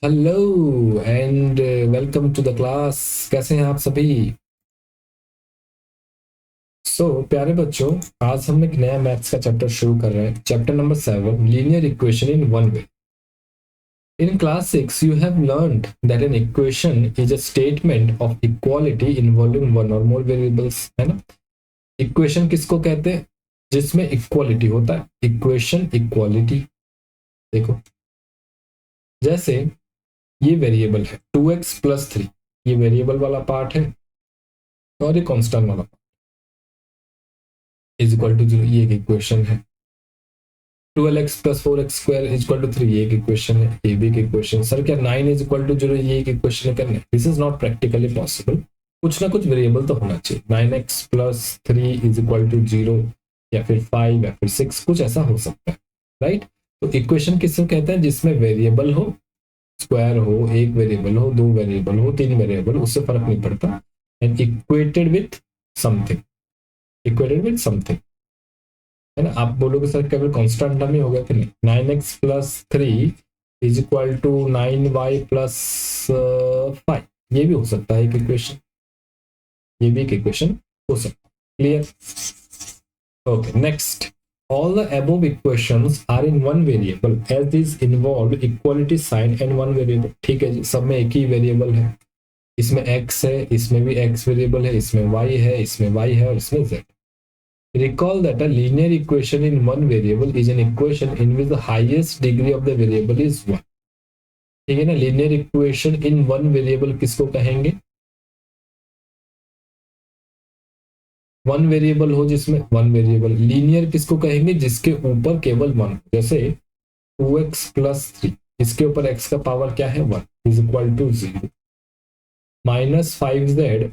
Hello and welcome to the class. कैसे हैं आप सभी? प्यारे बच्चों, आज हम एक नया मैथ्स का चैप्टर शुरू कर रहे हैं। Chapter number 7, linear equation in one way. In class 6 you have learned that an equation is a statement of equality involving one or more variables, है ना? इक्वेशन किसको कहते हैं? जिसमें इक्वालिटी होता है। Equation equality. देखो, जैसे ये वेरिएबल है 2x प्लस 3, ये वेरिएबल वाला पार्ट है और ये कांस्टेंट वाला इज इक्वल टू 0, ये एक इक्वेशन है। 12x plus 4x square is equal to 3, ये एक इक्वेशन है। ये भी एक इक्वेशन। सर क्या 9 इज इक्वल टू 0 ये एक इक्वेशन है? करना, this is not practically possible. कुछ ना कुछ वेरिएबल तो होना चाहिए। 9x plus 3 is equal to 0 या फिर 5 या फिर 6, कुछ ऐसा हो सकता है, राइट? तो इक्वेशन किसको कहते हैं? जिसमें वेरिएबल हो, स्क्वायर हो, एक वेरिएबल हो, दो वेरिएबल हो, तीन वेरिएबल, उससे फर्क नहीं पड़ता। And equated with something, equated with something, है ना? आप बोलोगे सर केवल कांस्टेंट टर्म ही होगा कि नहीं? 9x plus 3 is equal to 9y plus 5, ये भी हो सकता है एक इक्वेशन, ये भी एक इक्वेशन हो सकता है। Clear? Okay, next. All the above equations are in one variable as these involve equality sign and one variable। ठीक है जी, सब में एक ही वेरिएबल है। इसमें x है, इसमें भी x वेरिएबल है, इसमें y है, इसमें y है और इसमें z। Recall that a linear equation in one variable is an equation in which the highest degree of the variable is 1। ठीक है ना? Linear equation in one variable किसको कहेंगे? वन वेरिएबल हो जिसमें वन वेरिएबल। लीनियर किसको कहेंगे? जिसके ऊपर केवल वन। जैसे 2x प्लस 3, इसके ऊपर x का पावर क्या है? 1 is equal to 0। Minus 5z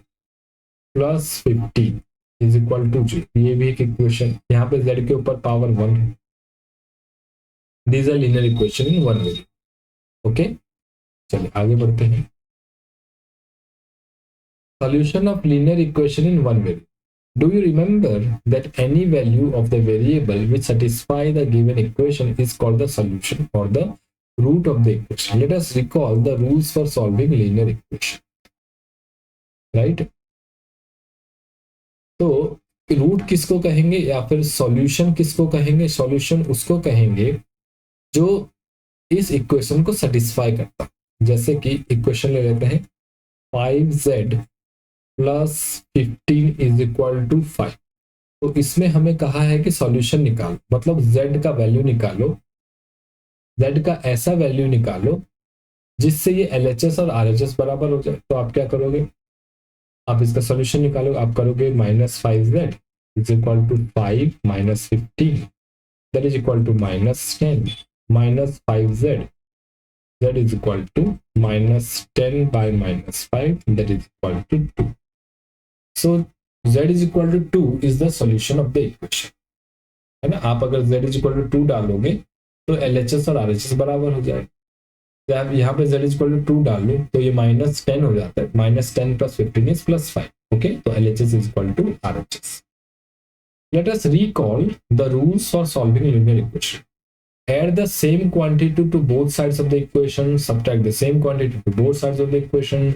plus 15 is equal to 0, ये भी एक इक्वेशन। यहाँ पे z के ऊपर पावर 1 है। This are linear equation in one variable. Okay, चलिए आगे बढ़ते हैं। Solution of linear equation in one variable. Do you remember that any value of the variable which satisfy the given equation is called the solution or the root of the equation? Let us recall the rules for solving linear equation. Right? तो root किसको कहेंगे या फिर solution किसको कहेंगे? Solution उसको कहेंगे जो इस इक्वेशन को सेटिस्फाई करता। जैसे कि इक्वेशन ले लेते हैं 5z plus 15 is equal to 5। तो इसमें हमें कहा है कि सॉल्यूशन निकालो, मतलब z का वैल्यू निकालो, z का ऐसा वैल्यू निकालो जिससे ये LHS और RHS बराबर हो जाए। तो आप क्या करोगे? आप इसका सॉल्यूशन निकालो, आप करोगे -5z is equal to 5 minus 15 that is equal to -10 minus 5z, z is equal to -10 by -5 that is equal to 2। So z is equal to 2 is the solution of the equation, है ना? आप अगर z is equal to 2 डालोगे तो LHS और RHS बराबर हो जाएगा। तो आप यहाँ पे z इज इक्वल टू 2 डाल लो तो ये -10 हो जाता है। -10 प्लस 15 इज +5। ओके, तो LHS is equal to RHS। Let us recall the rules for solving linear equation. Add the same quantity to both sides of the equation, subtract the same quantity to both sides of the equation,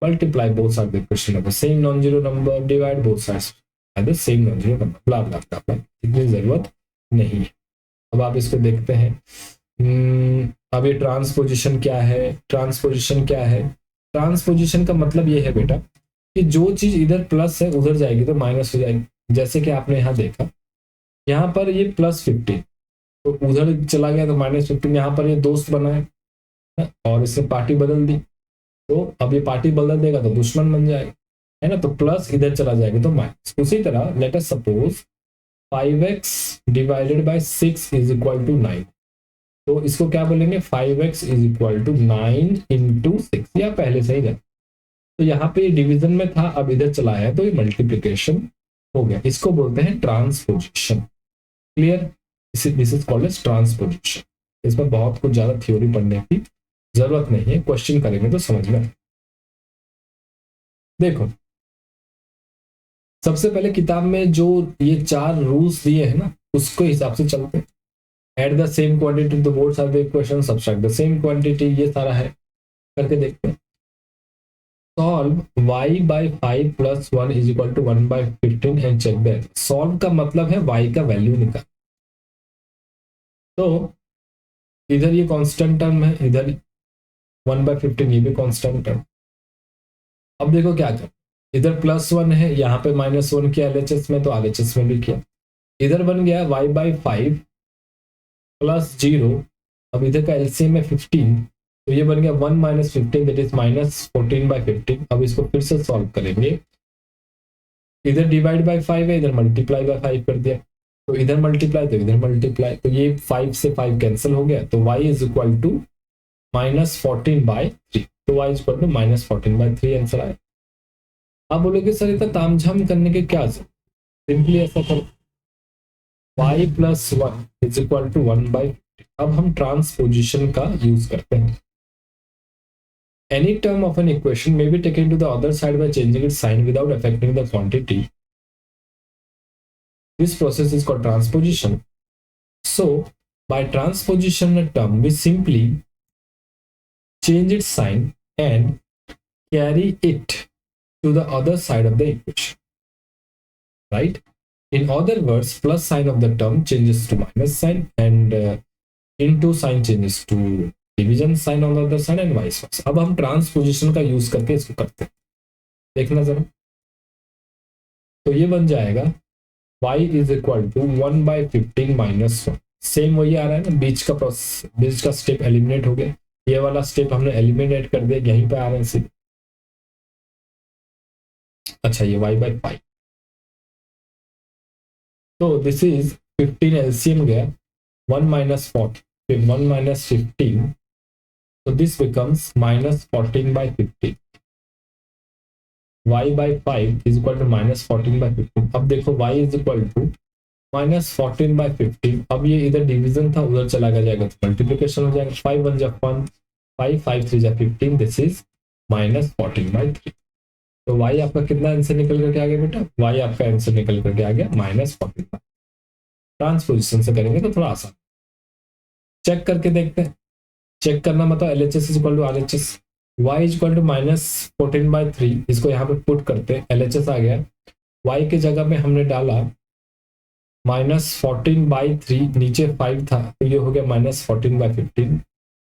multiply both sides of the equation of the same non-zero number, divide both sides by the same non-zero number, blah blah blah blah। इतनी जरूरत नहीं है। अब आप इसको देखते हैं। अब ये ट्रांसपोजिशन क्या है? ट्रांसपोजिशन क्या है? ट्रांसपोजिशन का मतलब ये है बेटा कि जो चीज इधर प्लस है उधर जाएगी तो माइनस हो जाएगी। जैसे कि आपने यहाँ देखा, यहाँ पर ये +15 तो उधर चला गया तो -15। यहाँ पर ये दोस्त बना है और इसने पार्टी बदल दी, तो अब ये पार्टी बदल देगा तो दुश्मन बन जाएगा, है ना? तो प्लस इधर चला जाएगा तो माइनस। उसी तरह let us suppose 5x divided by 6 is equal to 9। तो इसको क्या बोलेंगे? 5x is equal to 9 into 6, या पहले से ही है। तो यहाँ पे डिवीजन में था, अब इधर चला है तो ये मल्टीप्लीकेशन हो गया। इसको बोलते हैं transposition. Clear? This is called as transposition. इसमें बहुत कुछ ज्यादा थ्योरी पढ़ने की जरूरत नहीं है, क्वेश्चन करेंगे तो समझ में। देखो, सबसे पहले किताब में जो ये 4 रूल्स दिए हैं ना, उसको हिसाब से चलते हैं। Add the same quantity to both side of the equation, subtract the same quantity, ये सारा है। करके देखते हैं। Solve y by 5 plus 1 is equal to 1 by 15 and check that. Solve का मतलब है y का वैल्यू निकाल। तो इधर ये कांस्टेंट टर्म है, इधर 1 बाई 15 ये भी कांस्टेंट टर्म। अब देखो क्या कर, इधर +1 है, यहाँ पे -1 किया LHS में, तो RHS में भी किया। इधर बन गया y बाई 5 प्लस 0। अब इधर का LCM है 15, तो ये बन गया 1 माइनस 15 दैट इज -14 बाई 15। अब इसको फिर से सॉल्व करेंगे। इधर डिवाइड बाई 5 है, इधर मल्टीप्लाई बाई 5 कर दिया, तो इधर मल्टीप्लाई तो इधर मल्टीप्लाई, तो ये 5 से 5 कैंसिल हो गया, तो y इज इक्वल टू -14/3। तो y is equal to -14/3 answer आया। आप बोलोगे सर इतना तामझाम करने के क्या जरूरत, सिंपली ऐसा करो y plus 1 is equal to 1/50। अब हम ट्रांसपोजिशन का यूज करते हैं। Any term of an equation may be taken to the other side by changing its sign without affecting the quantity. This process is called transposition. So, by transposition term, we simply change its sign and carry it to the other side of the equation. Right? In other words, plus sign of the term changes to minus sign and into sign changes to division sign on the other side and vice versa. अब हम transposition का use करके इसको करते हैं, देखना जरा। तो ये बन जाएगा y is equal to 1/15 minus 1। Same वही आ रहा है ना, बीच का प्रोसेस, बीच का स्टेप एलिमिनेट हो गया, ये वाला स्टेप हमने एलिमिनेट कर दिया, यहीं पे आ रहे हैं सीधे। अच्छा ये y बाई 5, तो दिस इज 15 एलसीएम गया, 1 माइनस 40, फिर 1 minus 15, so this becomes -14/15। y by 5 is equal to -14/15। अब देखो y is equal to -14/15। अब ये इधर डिवीजन था, उधर चला जाएगा तो मल्टीप्लिकेशन हो जाएगा। 5 1 जा 1, 5 5 3 जा 15, दिस इज -14/3। तो y आपका कितना आंसर निकल करके आ गया बेटा, y आपका आंसर निकल करके आ गया -14। ट्रांसपोजिशन से करेंगे तो थोड़ा आसान। चेक करके देखते हैं। चेक करना मतलब LHS is equal to RHS, y is equal to -14/3। इसको यहाँ पे पुट करते हैं, LHS आ गया, y के जगह में हमने डाला -14/3, नीचे 5 था तो ये हो गया -14/15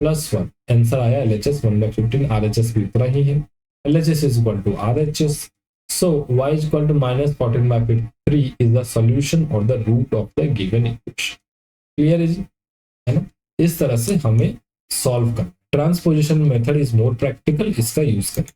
प्लस 1, आंसर आया LHS 1/15। RHS भी उतना ही है, LHS is equal to RHS। So y is equal to -14/3 is the solution और the root of the given equation. Clear है ना? इस तरह से हमें सॉल्व कर। Transposition method is more practical, इसका यूज करें।